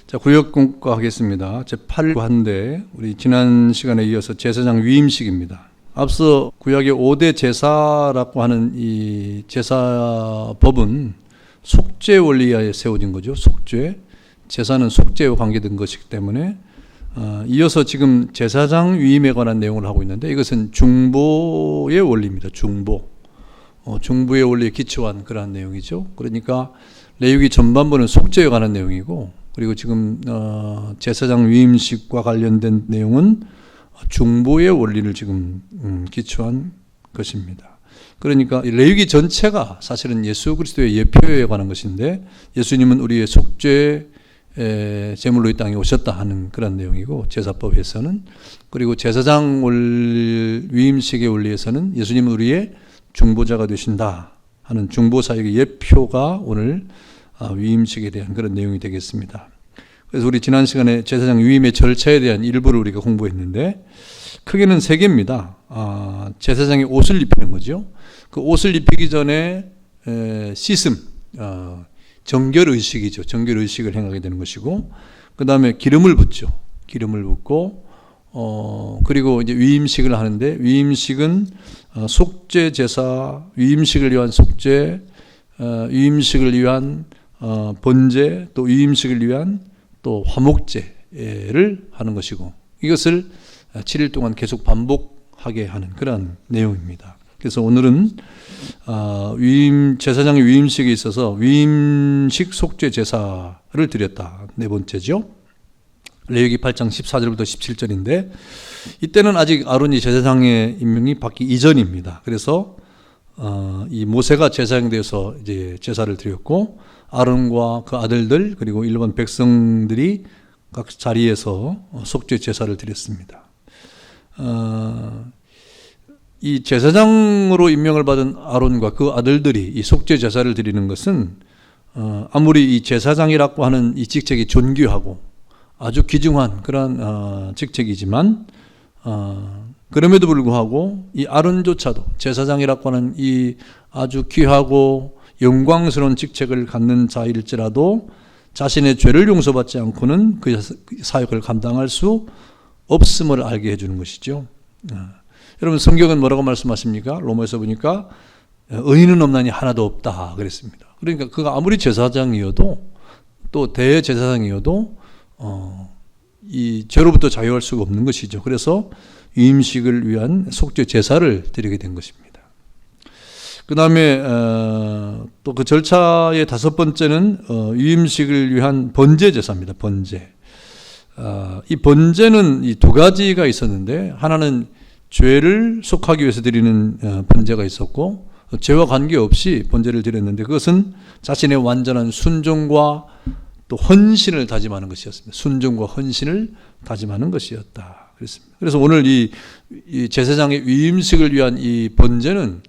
자, 구역 공과하겠습니다. 제8과인데 우리 지난 시간에 이어서 제사장 위임식입니다. 앞서 구약의 5대 제사라고 하는 이 제사법은 속죄 원리에 세워진 거죠. 속죄. 제사는 속죄와 관계된 것이기 때문에 이어서 지금 제사장 위임에 관한 내용을 하고 있는데 이것은 중보의 원리입니다. 중보의 원리에 기초한 그러한 내용이죠. 그러니까 레위기 전반부는 속죄에 관한 내용이고, 그리고 지금 제사장 위임식과 관련된 내용은 중보의 원리를 지금 기초한 것입니다. 그러니까 레위기 전체가 사실은 예수 그리스도의 예표에 관한 것인데, 예수님은 우리의 속죄 제물로 이 땅에 오셨다 하는 그런 내용이고, 제사법에서는, 그리고 제사장 위임식의 원리에서는 예수님은 우리의 중보자가 되신다 하는 중보사역의 예표가 오늘 위임식에 대한 그런 내용이 되겠습니다. 그래서 우리 지난 시간에 제사장 위임의 절차에 대한 일부를 우리가 공부했는데, 크게는 3개입니다. 제사장이 옷을 입히는 거죠. 그 옷을 입히기 전에 씻음, 정결의식이죠. 정결의식을 행하게 되는 것이고, 그 다음에 기름을 붓죠. 기름을 붓고, 그리고 이제 위임식을 하는데, 위임식은 속죄 제사, 위임식을 위한 속죄, 위임식을 위한 번제, 또 위임식을 위한 또 화목제를 하는 것이고, 이것을 7일 동안 계속 반복하게 하는 그런 내용입니다. 그래서 오늘은 제사장의 위임식에 있어서 위임식 속죄 제사를 드렸다. 네 번째죠. 레위기 8장 14절부터 17절인데, 이때는 아직 아론이 제사장의 임명이 받기 이전입니다. 그래서 이 모세가 제사장이 되어서 이제 제사를 드렸고, 아론과 그 아들들 그리고 일반 백성들이 각 자리에서 속죄 제사를 드렸습니다. 이 제사장으로 임명을 받은 아론과 그 아들들이 이 속죄 제사를 드리는 것은 아무리 이 제사장이라고 하는 이 직책이 존귀하고 아주 귀중한 그런 직책이지만, 그럼에도 불구하고 이 아론조차도 제사장이라고 하는 이 아주 귀하고 영광스러운 직책을 갖는 자일지라도 자신의 죄를 용서받지 않고는 그 사역을 감당할 수 없음을 알게 해주는 것이죠. 여러분, 성경은 뭐라고 말씀하십니까? 로마에서 보니까 의인은 없나니 하나도 없다 그랬습니다. 그러니까 그가 아무리 제사장이어도 또 대제사장이어도 이 죄로부터 자유할 수가 없는 것이죠. 그래서 위임식을 위한 속죄 제사를 드리게 된 것입니다. 그 다음에 또 그 절차의 5번째는 위임식을 위한 번제 제사입니다. 번제. 이 번제는 이 2가지가 있었는데, 하나는 죄를 속하기 위해서 드리는 번제가 있었고, 죄와 관계없이 번제를 드렸는데, 그것은 자신의 완전한 순종과 또 헌신을 다짐하는 것이었습니다. 순종과 헌신을 다짐하는 것이었다 그랬습니다. 그래서 오늘 이 제사장의 위임식을 위한 이 번제는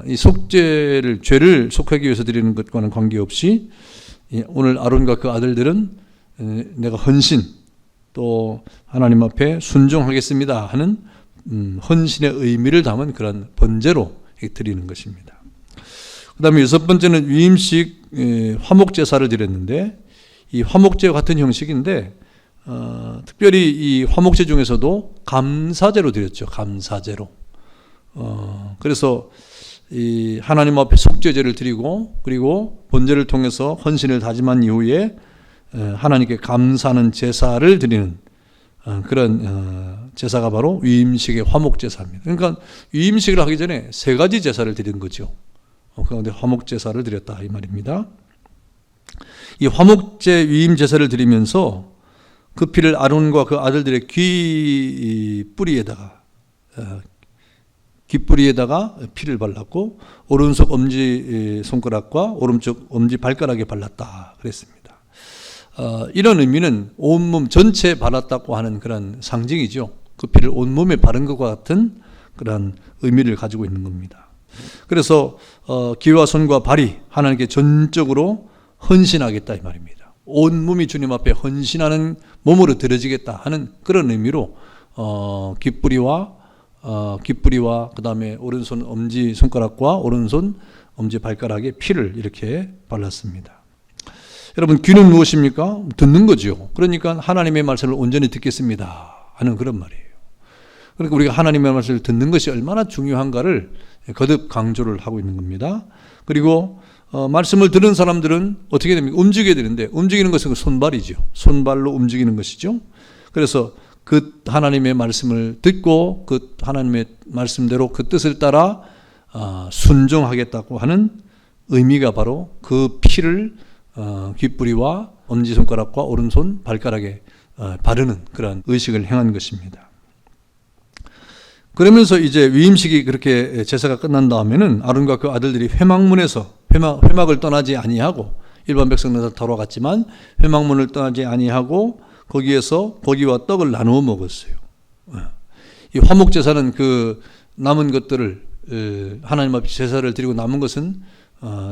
이 속죄를, 죄를 속하기 위해서 드리는 것과는 관계없이 오늘 아론과 그 아들들은 내가 헌신, 또 하나님 앞에 순종하겠습니다 하는 헌신의 의미를 담은 그런 번제로 드리는 것입니다. 그 다음에 6번째는 위임식 화목제사를 드렸는데, 이 화목제와 같은 형식인데 특별히 이 화목제 중에서도 감사제로 드렸죠. 감사제로. 그래서 이 하나님 앞에 속죄제를 드리고, 그리고 번제를 통해서 헌신을 다짐한 이후에 하나님께 감사하는 제사를 드리는 그런 제사가 바로 위임식의 화목제사입니다. 그러니까 위임식을 하기 전에 3가지 제사를 드린 거죠. 그런데 화목제사를 드렸다 이 말입니다. 이 화목제 위임 제사를 드리면서 그 피를 아론과 그 아들들의 귓뿌리에다가 피를 발랐고, 오른손 엄지 손가락과 오른쪽 엄지 발가락에 발랐다 그랬습니다. 이런 의미는 온몸 전체에 발랐다고 하는 그런 상징이죠. 그 피를 온몸에 바른 것과 같은 그런 의미를 가지고 있는 겁니다. 그래서 귀와 손과 발이 하나님께 전적으로 헌신하겠다 이 말입니다. 온몸이 주님 앞에 헌신하는 몸으로 드려지겠다 하는 그런 의미로 귓뿌리와 그 다음에 오른손 엄지 손가락과 오른손 엄지 발가락에 피를 이렇게 발랐습니다. 여러분, 귀는 무엇입니까? 듣는 거죠. 그러니까 하나님의 말씀을 온전히 듣겠습니다 하는 그런 말이에요. 그러니까 우리가 하나님의 말씀을 듣는 것이 얼마나 중요한가를 거듭 강조를 하고 있는 겁니다. 그리고 말씀을 들은 사람들은 어떻게 됩니까? 움직여야 되는데, 움직이는 것은 손발이죠. 손발로 움직이는 것이죠. 그래서 그 하나님의 말씀을 듣고 그 하나님의 말씀대로 그 뜻을 따라 순종하겠다고 하는 의미가 바로 그 피를 귓부리와 엄지손가락과 오른손 발가락에 바르는 그런 의식을 행한 것입니다. 그러면서 이제 위임식이 그렇게 제사가 끝난 다음에는 아론과 그 아들들이 회막문에서 회막을 떠나지 아니하고, 일반 백성들은 돌아갔지만 회막문을 떠나지 아니하고 거기에서 고기와 떡을 나누어 먹었어요. 이 화목 제사는 그 남은 것들을 하나님 앞에 제사를 드리고 남은 것은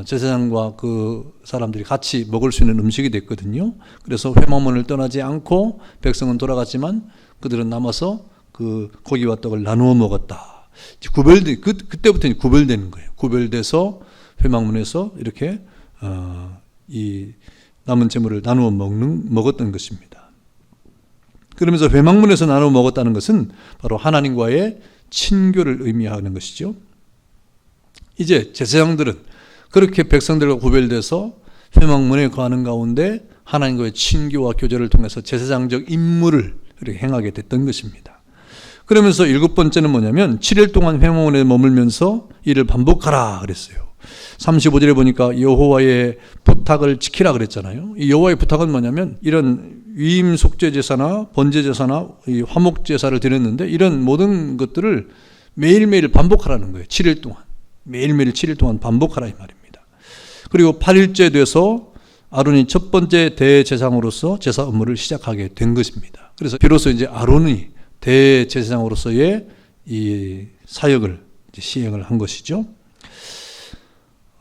제사장과 그 사람들이 같이 먹을 수 있는 음식이 됐거든요. 그래서 회막문을 떠나지 않고 백성은 돌아갔지만 그들은 남아서 그 고기와 떡을 나누어 먹었다. 그때부터 구별되는 거예요. 구별돼서 회막문에서 이렇게 이 남은 재물을 나누어 먹었던 것입니다. 그러면서 회막문에서 나누어 먹었다는 것은 바로 하나님과의 친교를 의미하는 것이죠. 이제 제사장들은 그렇게 백성들과 구별돼서 회막문에 거하는 가운데 하나님과의 친교와 교제를 통해서 제사장적 임무를 이렇게 행하게 됐던 것입니다. 그러면서 7번째는 뭐냐면 7일 동안 회막문에 머물면서 이를 반복하라 그랬어요. 35절에 보니까 여호와의 부탁을 지키라 그랬잖아요. 이 여호와의 부탁은 뭐냐면 이런 위임 속죄 제사나 번제 제사나 이 화목 제사를 드렸는데 이런 모든 것들을 매일매일 반복하라는 거예요. 7일 동안. 매일매일 7일 동안 반복하라 이 말입니다. 그리고 8일째 돼서 아론이 첫 번째 대제사장으로서 제사 업무를 시작하게 된 것입니다. 그래서 비로소 이제 아론이 대제사장으로서의 이 사역을 시행을 한 것이죠.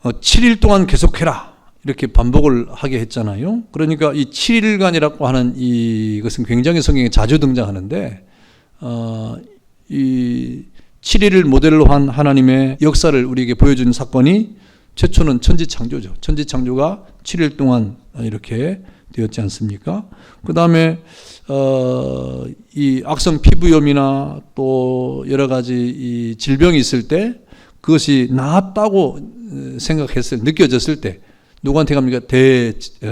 7일 동안 계속해라 이렇게 반복을 하게 했잖아요. 그러니까 이 7일간이라고 하는 이것은 굉장히 성경에 자주 등장하는데 이 7일을 모델로 한 하나님의 역사를 우리에게 보여준 사건이 최초는 천지창조죠. 천지창조가 7일 동안 이렇게 되었지 않습니까? 그 다음에 이 악성 피부염이나 또 여러 가지 이 질병이 있을 때 그것이 나았다고 느껴졌을 때 누구한테 갑니까?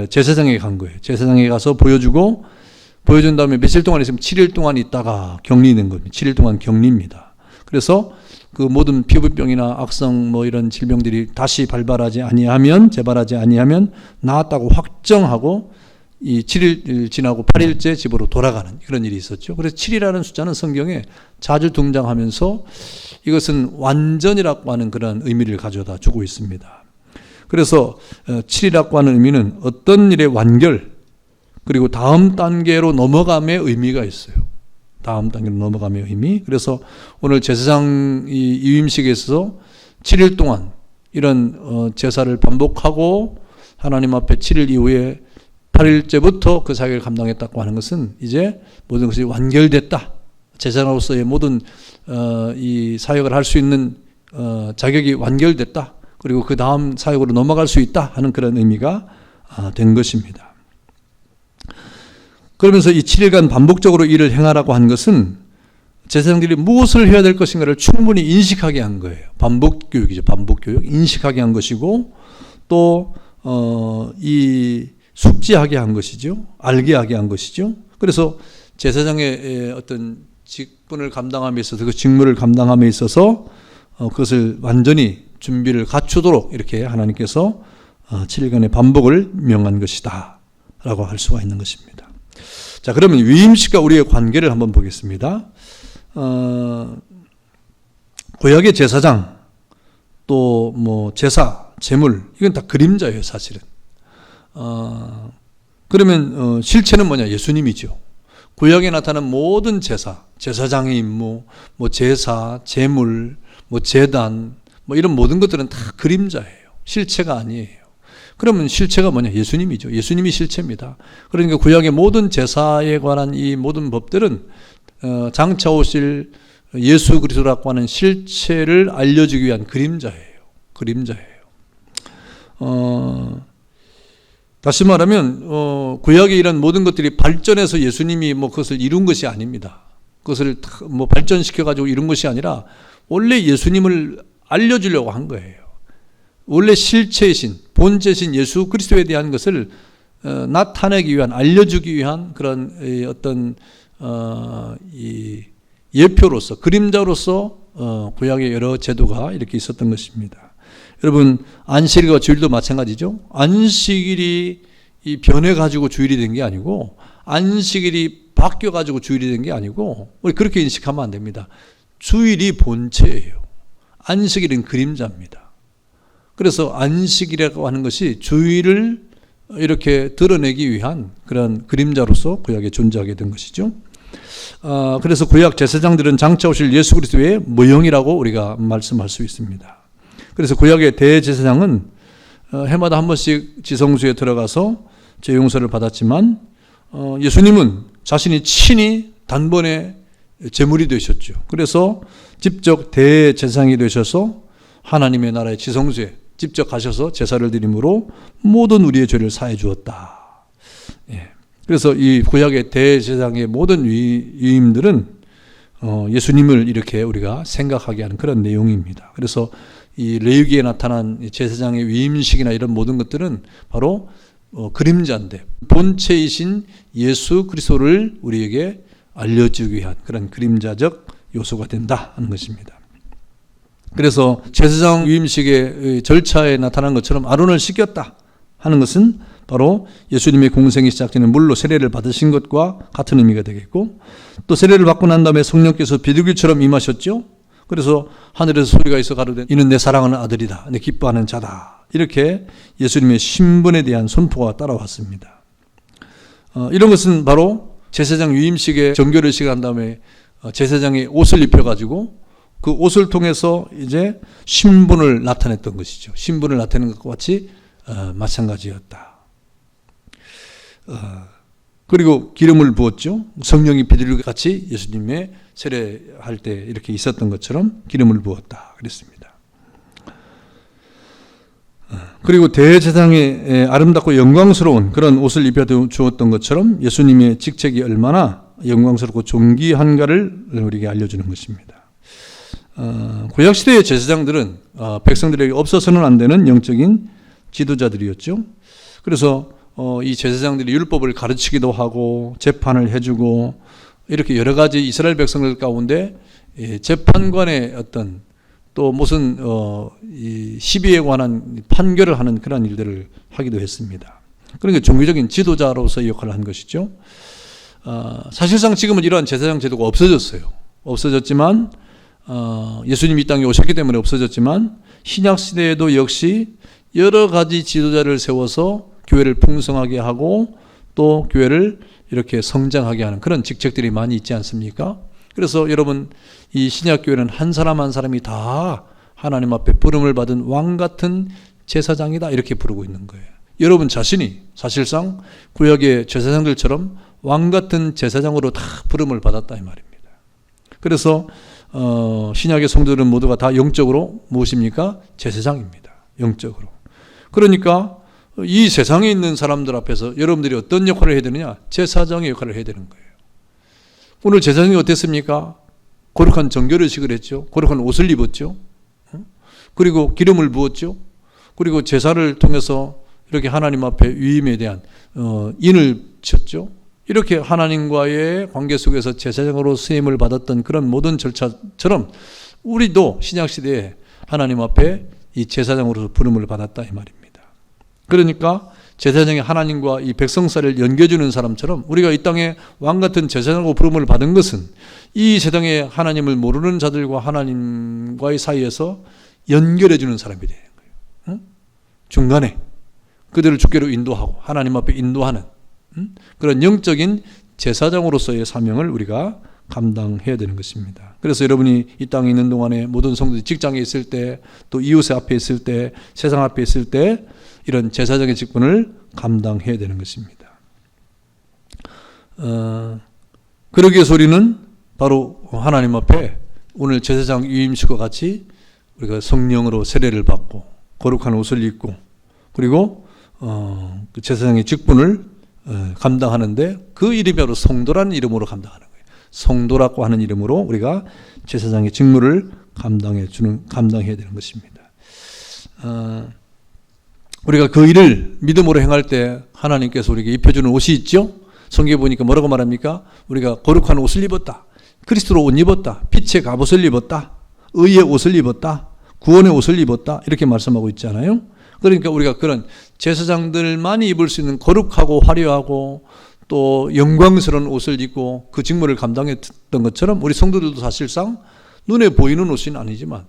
제사장에게 간 거예요. 제사장에게 가서 보여준 다음에 며칠 동안 있으면 7일 동안 있다가 격리된 겁니다. 7일 동안 격리입니다. 그래서 그 모든 피부병이나 악성 이런 질병들이 다시 재발하지 아니하면 나았다고 확정하고 이 7일 지나고 8일째 집으로 돌아가는 그런 일이 있었죠. 그래서 7이라는 숫자는 성경에 자주 등장하면서 이것은 완전이라고 하는 그런 의미를 가져다 주고 있습니다. 그래서 7이라고 하는 의미는 어떤 일의 완결 그리고 다음 단계로 넘어감의 의미가 있어요. 다음 단계로 넘어감의 의미. 그래서 오늘 제사장 위임식에서 7일 동안 이런 제사를 반복하고 하나님 앞에 7일 이후에 8일째부터 그 사역을 감당했다고 하는 것은 이제 모든 것이 완결됐다. 제사장으로서의 모든 이 사역을 할 수 있는 자격이 완결됐다. 그리고 그 다음 사역으로 넘어갈 수 있다 하는 그런 의미가 된 것입니다. 그러면서 이 7일간 반복적으로 일을 행하라고 한 것은 제사장들이 무엇을 해야 될 것인가를 충분히 인식하게 한 거예요. 반복교육이죠. 반복교육. 인식하게 한 것이고 또 이 숙지하게 한 것이죠. 알게 하게 한 것이죠. 그래서 제사장의 어떤 직분을 감당함에 있어서 그 직무를 감당함에 있어서 그것을 완전히 준비를 갖추도록 이렇게 하나님께서 7일간의 반복을 명한 것이다 라고 할 수가 있는 것입니다. 자, 그러면 위임식과 우리의 관계를 한번 보겠습니다. 구약의 제사장 또 제사, 제물 이건 다 그림자예요 사실은. 그러면 실체는 뭐냐? 예수님이죠. 구약에 나타난 모든 제사장의 임무, 제사, 제물, 제단, 이런 모든 것들은 다 그림자예요. 실체가 아니에요. 그러면 실체가 뭐냐? 예수님이죠. 예수님이 실체입니다. 그러니까 구약의 모든 제사에 관한 이 모든 법들은 장차 오실 예수 그리스도라고 하는 실체를 알려주기 위한 그림자예요. 그림자예요. 다시 말하면 구약의 이런 모든 것들이 발전해서 예수님이 뭐 그것을 이룬 것이 아닙니다. 그것을 뭐 발전시켜 가지고 이룬 것이 아니라 원래 예수님을 알려주려고 한 거예요. 원래 실체이신 본체신 예수 그리스도에 대한 것을 나타내기 위한, 알려주기 위한 그런 어떤 이 예표로서, 그림자로서 구약의 여러 제도가 이렇게 있었던 것입니다. 여러분, 안식일과 주일도 마찬가지죠. 안식일이 변해가지고 주일이 된 게 아니고, 안식일이 바뀌어가지고 주일이 된 게 아니고, 우리 그렇게 인식하면 안 됩니다. 주일이 본체예요. 안식일은 그림자입니다. 그래서 안식일이라고 하는 것이 주일을 이렇게 드러내기 위한 그런 그림자로서 구약에 존재하게 된 것이죠. 그래서 구약 제사장들은 장차 오실 예수 그리스도의 모형이라고 우리가 말씀할 수 있습니다. 그래서 구약의 대제사장은 해마다 한 번씩 지성소에 들어가서 죄 용서를 받았지만 예수님은 자신이 친히 단번에 제물이 되셨죠. 그래서 직접 대제사장이 되셔서 하나님의 나라의 지성소에 직접 가셔서 제사를 드림으로 모든 우리의 죄를 사해 주었다. 그래서 이 구약의 대제사장의 모든 위임들은 예수님을 이렇게 우리가 생각하게 하는 그런 내용입니다. 그래서 이 레위기에 나타난 제사장의 위임식이나 이런 모든 것들은 바로 그림자인데 본체이신 예수 그리스도를 우리에게 알려주기 위한 그런 그림자적 요소가 된다 하는 것입니다. 그래서 제사장 위임식의 절차에 나타난 것처럼 아론을 씻겼다 하는 것은 바로 예수님의 공생이 시작되는 물로 세례를 받으신 것과 같은 의미가 되겠고, 또 세례를 받고 난 다음에 성령께서 비둘기처럼 임하셨죠. 그래서 하늘에서 소리가 있어 가로되 이는 내 사랑하는 아들이다, 내 기뻐하는 자다, 이렇게 예수님의 신분에 대한 선포가 따라왔습니다. 이런 것은 바로 제사장 위임식에 정결을 시간 다음에 제사장의 옷을 입혀가지고 그 옷을 통해서 이제 신분을 나타냈던 것이죠. 신분을 나타내는 것과 같이 마찬가지였다. 그리고 기름을 부었죠. 성령이 비둘기 같이 예수님의 세례할 때 이렇게 있었던 것처럼 기름을 부었다 그랬습니다. 그리고 대제사장의 아름답고 영광스러운 그런 옷을 입혀 주었던 것처럼 예수님의 직책이 얼마나 영광스럽고 존귀한가를 우리에게 알려주는 것입니다. 구약시대의 제사장들은 백성들에게 없어서는 안 되는 영적인 지도자들이었죠. 그래서 이 제사장들이 율법을 가르치기도 하고 재판을 해주고 이렇게 여러 가지 이스라엘 백성들 가운데 재판관의 어떤 또 무슨 이 시비에 관한 판결을 하는 그런 일들을 하기도 했습니다. 그러니까 종교적인 지도자로서의 역할을 한 것이죠. 사실상 지금은 이러한 제사장 제도가 없어졌어요. 없어졌지만 예수님이 이 땅에 오셨기 때문에 없어졌지만 신약 시대에도 역시 여러 가지 지도자를 세워서 교회를 풍성하게 하고 또 교회를 이렇게 성장하게 하는 그런 직책들이 많이 있지 않습니까? 그래서 여러분, 이 신약 교회는 한 사람 한 사람이 다 하나님 앞에 부름을 받은 왕 같은 제사장이다 이렇게 부르고 있는 거예요. 여러분 자신이 사실상 구약의 제사장들처럼 왕 같은 제사장으로 다 부름을 받았다 이 말입니다. 그래서 신약의 성도들은 모두가 다 영적으로 무엇입니까? 제사장입니다. 영적으로. 그러니까 이 세상에 있는 사람들 앞에서 여러분들이 어떤 역할을 해야 되느냐? 제사장의 역할을 해야 되는 거예요. 오늘 제사장이 어땠습니까? 거룩한 정결의식을 했죠. 거룩한 옷을 입었죠. 그리고 기름을 부었죠. 그리고 제사를 통해서 이렇게 하나님 앞에 위임에 대한 인을 쳤죠. 이렇게 하나님과의 관계 속에서 제사장으로 쓰임을 받았던 그런 모든 절차처럼 우리도 신약시대에 하나님 앞에 이 제사장으로서 부름을 받았다 이 말입니다. 그러니까 제사장이 하나님과 이 백성사를 연결해주는 사람처럼 우리가 이 땅에 왕같은 제사장으로 부름을 받은 것은 이 세상에 하나님을 모르는 자들과 하나님과의 사이에서 연결해주는 사람이 되는 거예요. 중간에 그들을 주께로 인도하고 하나님 앞에 인도하는 그런 영적인 제사장으로서의 사명을 우리가 감당해야 되는 것입니다. 그래서 여러분이 이 땅에 있는 동안에 모든 성도들이 직장에 있을 때 또 이웃의 앞에 있을 때 세상 앞에 있을 때 이런 제사장의 직분을 감당해야 되는 것입니다. 그러기에 우리는 바로 하나님 앞에 오늘 제사장 위임식과 같이 우리가 성령으로 세례를 받고 거룩한 옷을 입고 그리고 그 제사장의 직분을 감당하는데 그 이름이 바로 성도라는 이름으로 감당하는 거예요. 성도라고 하는 이름으로 우리가 제사장의 직무를 감당해야 되는 것입니다. 우리가 그 일을 믿음으로 행할 때 하나님께서 우리에게 입혀주는 옷이 있죠. 성경에 보니까 뭐라고 말합니까? 우리가 거룩한 옷을 입었다. 그리스도로 옷 입었다. 빛의 갑옷을 입었다. 의의 옷을 입었다. 구원의 옷을 입었다. 이렇게 말씀하고 있잖아요. 그러니까 우리가 그런 제사장들만이 입을 수 있는 거룩하고 화려하고 또 영광스러운 옷을 입고 그 직무를 감당했던 것처럼 우리 성도들도 사실상 눈에 보이는 옷은 아니지만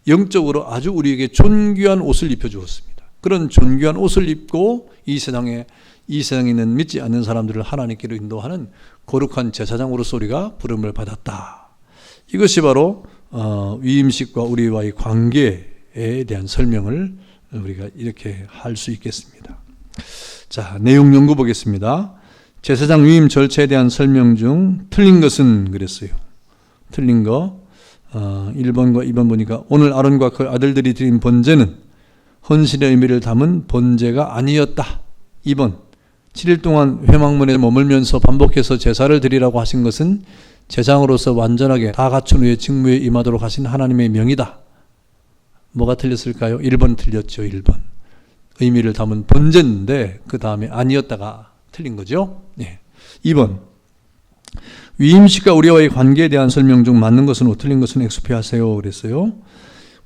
영적으로 아주 우리에게 존귀한 옷을 입혀주었습니다. 그런 존귀한 옷을 입고 이 세상에 있는 믿지 않는 사람들을 하나님께로 인도하는 거룩한 제사장으로서 우리가 부름을 받았다. 이것이 바로 위임식과 우리와의 관계에 대한 설명을 우리가 이렇게 할 수 있겠습니다. 자, 내용 연구 보겠습니다. 제사장 위임 절차에 대한 설명 중 틀린 것은 그랬어요. 틀린 거 1번과 2번 보니까 오늘 아론과 그 아들들이 드린 번제는 헌신의 의미를 담은 번제가 아니었다. 2번 7일 동안 회막문에 머물면서 반복해서 제사를 드리라고 하신 것은 제사장으로서 완전하게 다 갖춘 후에 직무에 임하도록 하신 하나님의 명이다. 뭐가 틀렸을까요? 1번 틀렸죠. 1번. 의미를 담은 번제인데 그 다음에 아니었다가 틀린 거죠. 네. 2번 위임식과 우리와의 관계에 대한 설명 중 맞는 것은 O, 틀린 것은 X표 하세요. 그랬어요.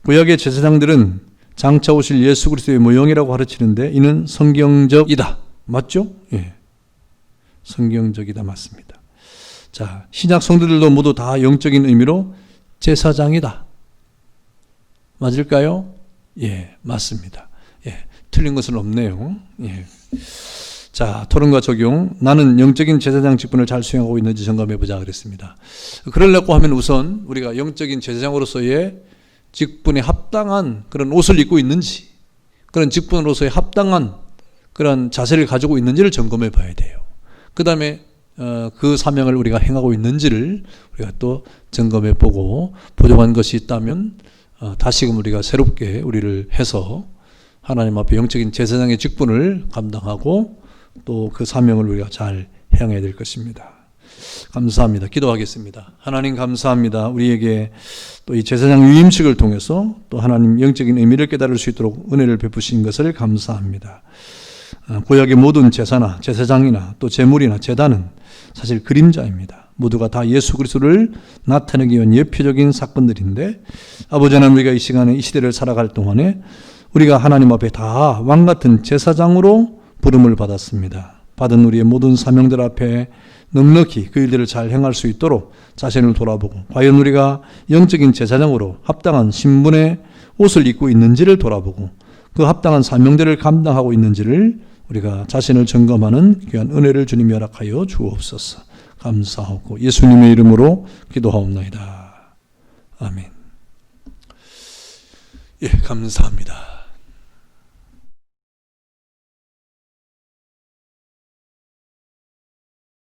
구약의 제사장들은 장차 오실 예수 그리스도의 모형이라고 가르치는데 이는 성경적이다. 맞죠? 예. 성경적이다. 맞습니다. 자, 신약 성도들도 모두 다 영적인 의미로 제사장이다. 맞을까요? 예, 맞습니다. 예, 틀린 것은 없네요. 예. 자, 토론과 적용. 나는 영적인 제사장 직분을 잘 수행하고 있는지 점검해 보자 그랬습니다. 그러려고 하면 우선 우리가 영적인 제사장으로서의 직분에 합당한 그런 옷을 입고 있는지, 그런 직분으로서의 합당한 그런 자세를 가지고 있는지를 점검해 봐야 돼요. 그 다음에 그 사명을 우리가 행하고 있는지를 우리가 또 점검해 보고 부족한 것이 있다면 다시금 우리가 새롭게 우리를 해서 하나님 앞에 영적인 제사장의 직분을 감당하고 또 그 사명을 우리가 잘 행해야 될 것입니다. 감사합니다. 기도하겠습니다. 하나님 감사합니다. 우리에게 또 이 제사장 위임식을 통해서 또 하나님 영적인 의미를 깨달을 수 있도록 은혜를 베푸신 것을 감사합니다. 구약의 모든 제사나 제사장이나 또 제물이나 제단은 사실 그림자입니다. 모두가 다 예수 그리스도를 나타내기 위한 예표적인 사건들인데 아버지 하나님, 우리가 이 시간에 이 시대를 살아갈 동안에 우리가 하나님 앞에 다 왕같은 제사장으로 부름을 받았습니다. 받은 우리의 모든 사명들 앞에 넉넉히 그 일들을 잘 행할 수 있도록 자신을 돌아보고 과연 우리가 영적인 제사장으로 합당한 신분의 옷을 입고 있는지를 돌아보고 그 합당한 사명들을 감당하고 있는지를 우리가 자신을 점검하는 귀한 은혜를 주님이 허락하여 주옵소서. 감사하고 예수님의 이름으로 기도하옵나이다. 아멘. 예, 감사합니다.